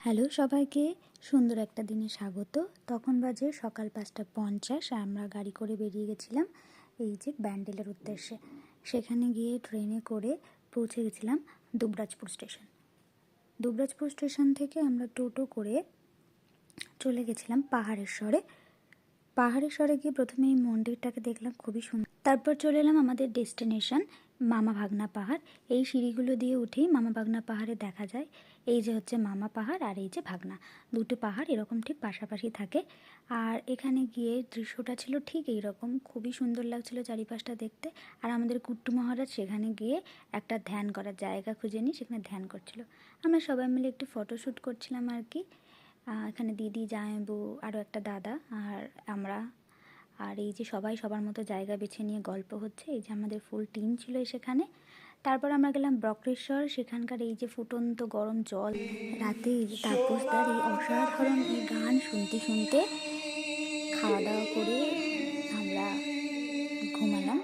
Hello সবাইকে, সুন্দর একটা দিনে স্বাগত। তখন বাজে সকাল ৫টা ৫০ আর আমরা গাড়ি করে বেরিয়ে গেছিলাম এই যে ব্যান্ডেলের উদ্দেশ্যে। সেখানে গিয়ে ট্রেনে করে পৌঁছে গেছিলাম দুবরাজপুর স্টেশন। দুবরাজপুর স্টেশন থেকে আমরা টোটো করে চলে গেছিলাম পাহাড়েশ্বরে। পাহাড়েশ্বরে গিয়ে প্রথমে এই মন্দিরটাকে দেখলাম, খুবই সুন্দর। তারপর চলে এলাম আমাদের ডেস্টিনেশন মামা ভাগনা পাহাড়। এই সিঁড়িগুলো দিয়ে উঠেই মামা ভাগনা পাহাড়ে দেখা যায় এই যে হচ্ছে মামা পাহাড় আর এই যে ভাগনা, দুটো পাহাড় এরকম ঠিক পাশাপাশি থাকে। আর এখানে গিয়ে দৃশ্যটা ছিল ঠিক এইরকম, খুবই সুন্দর লাগছিল চারিপাশটা দেখতে। আর আমাদের কুট্টু মহারাজ সেখানে গিয়ে একটা ধ্যান করার জায়গা খুঁজে নিয়ে সেখানে ধ্যান করছিল। আমরা সবাই মিলে একটু ফটোশ্যুট করছিলাম আর কি। এখানে দিদি, জামাইবু, আরও একটা দাদা আর আমরা। আর এই যে সবাই সবার মতো জায়গা বেছে নিয়ে গল্প হচ্ছে। এই যে আমাদের ফুল টিম ছিল সেখানে। তারপর আমরা গেলাম বক্রেশ্বর। সেখানকার এই যে ফুটন্ত গরম জল, রাতে তাপসদার এই অসাধারণ এই গান শুনতে শুনতে খাওয়া দাওয়া করে আমরা ঘুমালাম।